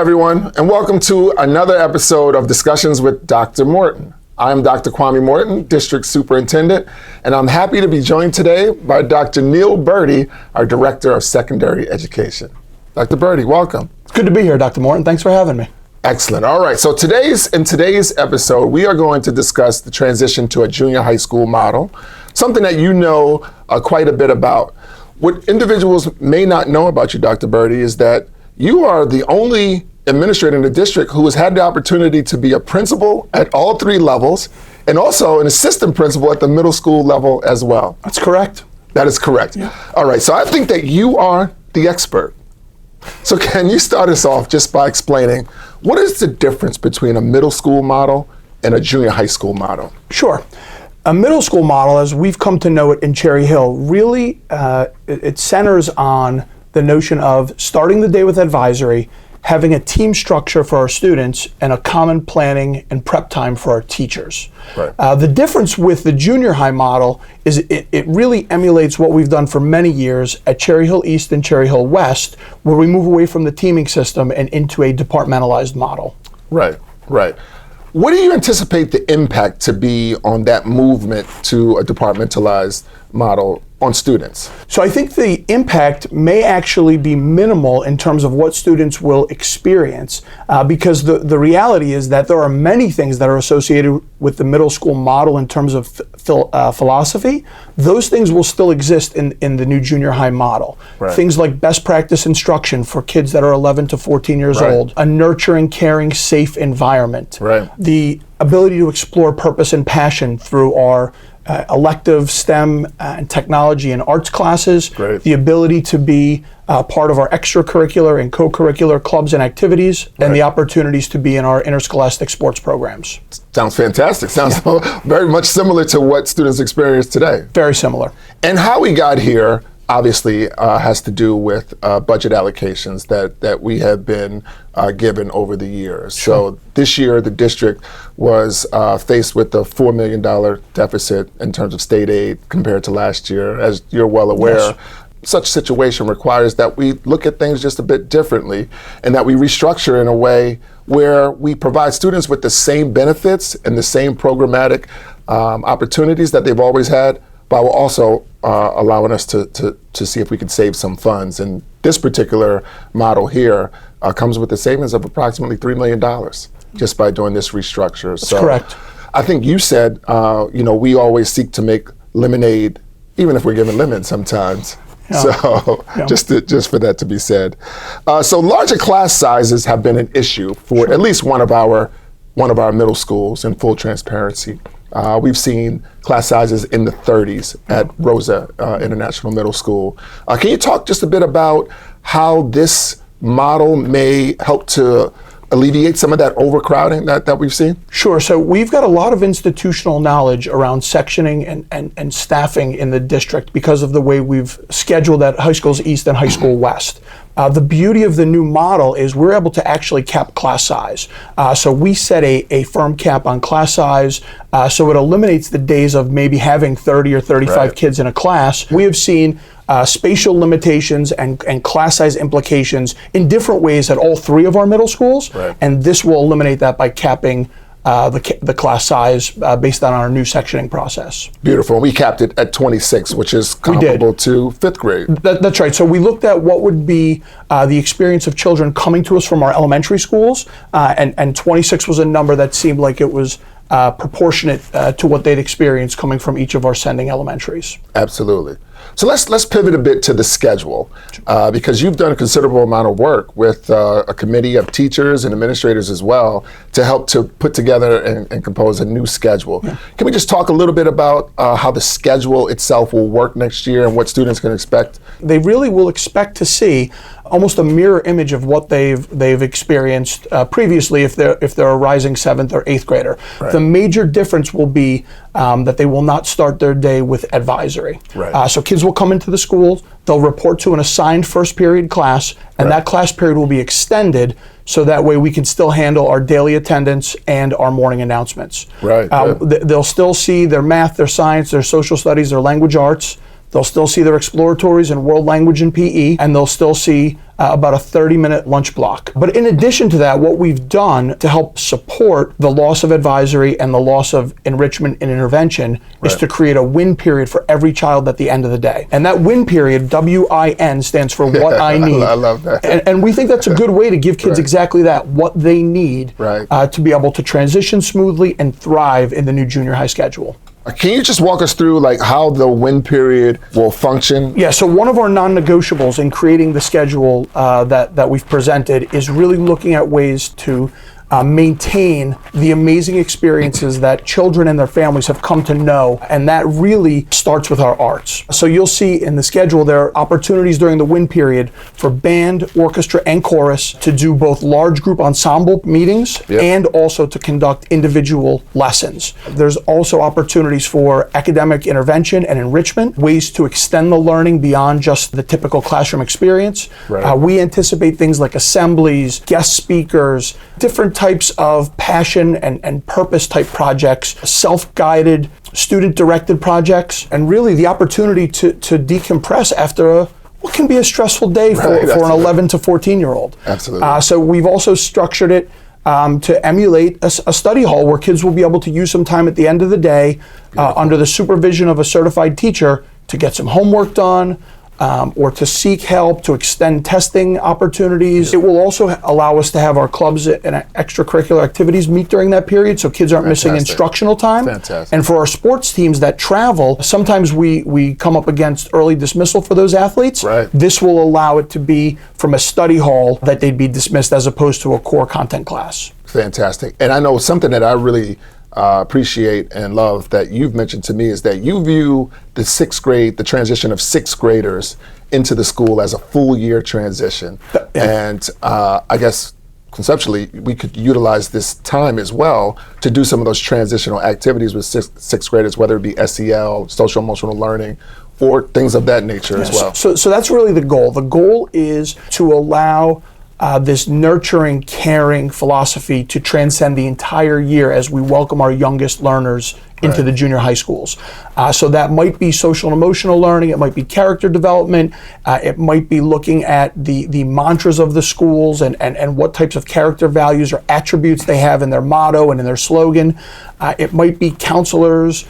everyone, and welcome to another episode of Discussions with Dr. Morton. I'm Dr. Kwame Morton, District Superintendent, and I'm happy to be joined today by Dr. Neil Burti, our Director of Secondary Education. Dr. Burti, welcome. It's good to be here, Dr. Morton. Thanks for having me. Excellent. All right, so in today's episode, we are going to discuss the transition to a junior high school model, something that you know quite a bit about. What individuals may not know about you, Dr. Burti, is that you are the only administrator in the district who has had the opportunity to be a principal at all three levels and also an assistant principal at the middle school level as well. That's correct. That is correct. Yeah. All right, so I think that you are the expert. So can you start us off just by explaining what is the difference between a middle school model and a junior high school model? Sure. A middle school model, as we've come to know it in Cherry Hill, really it centers on the notion of starting the day with advisory, having a team structure for our students, and a common planning and prep time for our teachers. Right. The difference with the junior high model is it really emulates what we've done for many years at Cherry Hill East and Cherry Hill West, where we move away from the teaming system and into a departmentalized model. Right, right. What do you anticipate the impact to be on that movement to a departmentalized model on students? So I think the impact may actually be minimal in terms of what students will experience because the reality is that there are many things that are associated with the middle school model in terms of philosophy. Those things will still exist in the new junior high model. Right. Things like best practice instruction for kids that are 11 to 14 years Right. old, a nurturing, caring, safe environment, Right. the ability to explore purpose and passion through our elective STEM and technology and arts classes, Great. the ability to be part of our extracurricular and co-curricular clubs and activities, Right. and the opportunities to be in our interscholastic sports programs. Sounds fantastic. Sounds very much similar to what students experience today. Very similar. And how we got here obviously has to do with budget allocations that we have been given over the years. Sure. So this year the district was faced with a $4 million deficit in terms of state aid compared to last year. As you're well aware, Yes. such situation requires that we look at things just a bit differently and that we restructure in a way where we provide students with the same benefits and the same programmatic opportunities that they've always had, but will also allowing us to see if we can save some funds. And this particular model here comes with a savings of approximately $3 million just by doing this restructure. That's correct. I think you said, we always seek to make lemonade, even if we're given lemons sometimes. Yeah. So Yeah. just for that to be said. So larger class sizes have been an issue for at least one of our middle schools, in full transparency. We've seen class sizes in the 30s at Rosa International Middle School. Can you talk just a bit about how this model may help to alleviate some of that overcrowding that we've seen? Sure. So we've got a lot of institutional knowledge around sectioning and staffing in the district because of the way we've scheduled at High Schools East and High School West. The beauty of the new model is we're able to actually cap class size. So we set a firm cap on class size, so it eliminates the days of maybe having 30 or 35 Right. kids in a class. We have seen spatial limitations and class size implications in different ways at all three of our middle schools, Right. and this will eliminate that by capping the class size based on our new sectioning process. Beautiful. We capped it at 26, which is comparable to fifth grade. That's right. So we looked at what would be the experience of children coming to us from our elementary schools, and 26 was a number that seemed like it was proportionate to what they'd experienced coming from each of our sending elementaries. Absolutely. So let's pivot a bit to the schedule, because you've done a considerable amount of work with a committee of teachers and administrators as well to help to put together and compose a new schedule. Yeah. Can we just talk a little bit about how the schedule itself will work next year and what students can expect? They really will expect to see almost a mirror image of what they've experienced previously if they're a rising 7th or 8th grader. Right. The major difference will be that they will not start their day with advisory. Right. So kids will come into the school, they'll report to an assigned first period class, and Right. that class period will be extended so that way we can still handle our daily attendance and our morning announcements. Right. They'll still see their math, their science, their social studies, their language arts. They'll still see their exploratories in world language and PE, and they'll still see about a 30-minute lunch block. But in addition to that, what we've done to help support the loss of advisory and the loss of enrichment and intervention is to create a win period for every child at the end of the day. And that win period, WIN, stands for what I need. I love that. And we think that's a good way to give kids exactly that, what they need to be able to transition smoothly and thrive in the new junior high schedule. Can you just walk us through like how the win period will function? Yeah, so one of our non-negotiables in creating the schedule that we've presented is really looking at ways to maintain the amazing experiences that children and their families have come to know, and that really starts with our arts. So you'll see in the schedule there are opportunities during the win period for band, orchestra, and chorus to do both large group ensemble meetings and also to conduct individual lessons. There's also opportunities for academic intervention and enrichment, ways to extend the learning beyond just the typical classroom experience. We anticipate things like assemblies, guest speakers, different types of passion and purpose type projects, self-guided, student-directed projects, and really the opportunity to decompress after what can be a stressful day for an 11 to 14-year-old. Absolutely. So we've also structured it to emulate a study hall where kids will be able to use some time at the end of the day under the supervision of a certified teacher to get some homework done, or to seek help, to extend testing opportunities. It will also allow us to have our clubs and extracurricular activities meet during that period so kids aren't missing instructional time. And for our sports teams that travel, sometimes we come up against early dismissal for those athletes. This will allow it to be from a study hall that they'd be dismissed as opposed to a core content class. Fantastic. And I know something that I really appreciate and love that you've mentioned to me is that you view the sixth grade, the transition of sixth graders into the school as a full year transition. And I guess conceptually, we could utilize this time as well to do some of those transitional activities with sixth graders, whether it be SEL, social emotional learning, or things of that nature as well. So that's really the goal. The goal is to allow this nurturing, caring philosophy to transcend the entire year as we welcome our youngest learners into the junior high schools. So that might be social and emotional learning, it might be character development, it might be looking at the mantras of the schools and what types of character values or attributes they have in their motto and in their slogan. It might be counselors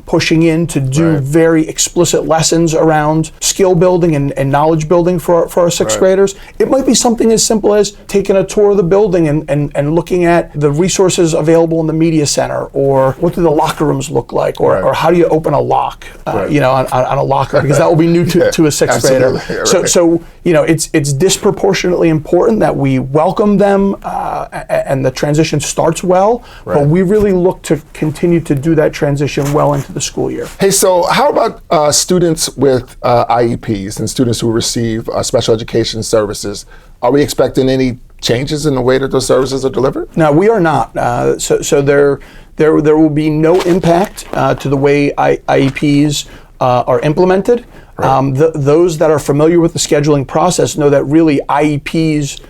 pushing in to do very explicit lessons around skill building and knowledge building for our sixth graders. It might be something as simple as taking a tour of the building and looking at the resources available in the media center, or what do the locker rooms look like, or how do you open a lock on a locker, because that will be new to a sixth grader. So it's disproportionately important that we welcome them and the transition starts well, but we really look to continue to do that transition well into the school year. Hey, so how about students with IEPs and students who receive special education services? Are we expecting any changes in the way that those services are delivered? No, we are not. So there will be no impact to the way IEPs are implemented. Those that are familiar with the scheduling process know that really IEPs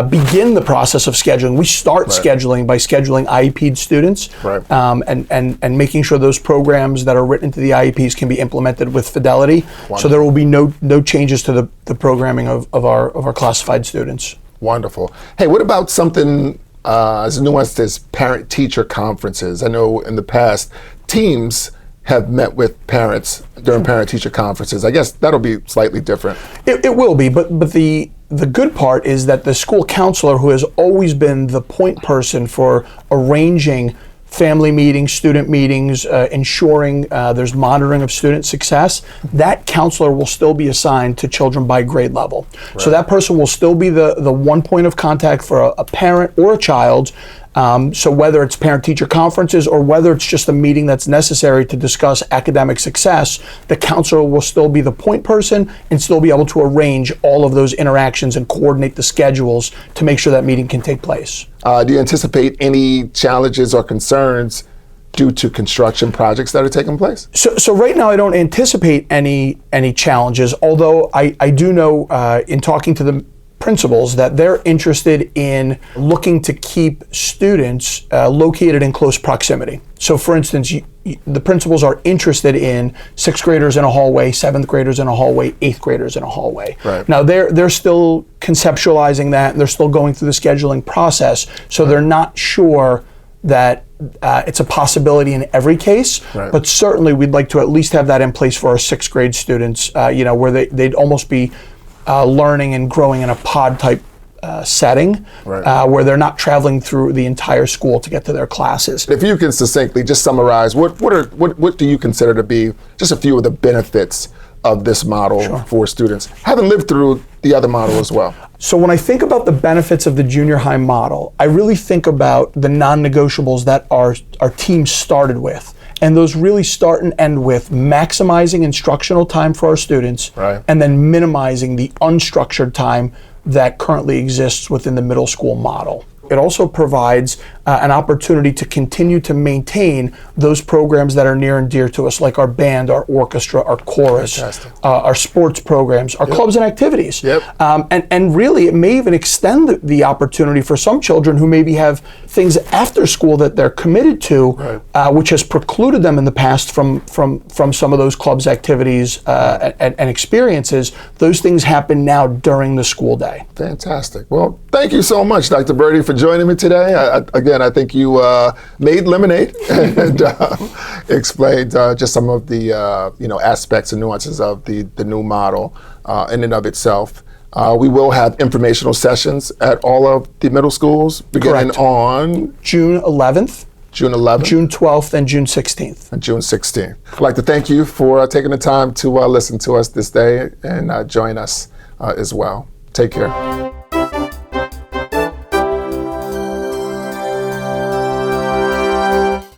begin the process of scheduling. We start scheduling by scheduling IEP students and making sure those programs that are written into the IEPs can be implemented with fidelity. So there will be no changes to the programming of our classified students. Wonderful. Hey, what about something as nuanced as parent-teacher conferences? I know in the past, teams have met with parents during parent-teacher conferences. I guess that'll be slightly different. It will be, but the good part is that the school counselor, who has always been the point person for arranging family meetings, student meetings, ensuring there's monitoring of student success, that counselor will still be assigned to children by grade level. So that person will still be the one point of contact for a parent or a child. So whether it's parent-teacher conferences or whether it's just a meeting that's necessary to discuss academic success, the counselor will still be the point person and still be able to arrange all of those interactions and coordinate the schedules to make sure that meeting can take place. Do you anticipate any challenges or concerns due to construction projects that are taking place? So right now I don't anticipate any challenges, although I do know in talking to principals that they're interested in looking to keep students located in close proximity. So for instance, the principals are interested in 6th graders in a hallway, 7th graders in a hallway, 8th graders in a hallway. Right. Now they're still conceptualizing that, and they're still going through the scheduling process, so they're not sure that it's a possibility in every case, Right. but certainly we'd like to at least have that in place for our 6th grade students, where they'd almost be learning and growing in a pod type setting, Right. where they're not traveling through the entire school to get to their classes. If you can succinctly just summarize, what do you consider to be just a few of the benefits of this model for students, having lived through the other model as well? So when I think about the benefits of the junior high model, I really think about the non-negotiables that our team started with. And those really start and end with maximizing instructional time for our students, Right. and then minimizing the unstructured time that currently exists within the middle school model. It also provides an opportunity to continue to maintain those programs that are near and dear to us, like our band, our orchestra, our chorus, our sports programs, our clubs and activities. Yep. And really, it may even extend the opportunity for some children who maybe have things after school that they're committed to, which has precluded them in the past from some of those clubs, activities, and experiences. Those things happen now during the school day. Fantastic. Well, thank you so much, Dr. Burti, for joining me today. Again, I think you made lemonade and explained just some of the aspects and nuances of the new model in and of itself. We will have informational sessions at all of the middle schools beginning Correct. on June 11th, June 11th, June 12th, and June 16th. and June 16th. I'd like to thank you for taking the time to listen to us this day and join us as well. Take care.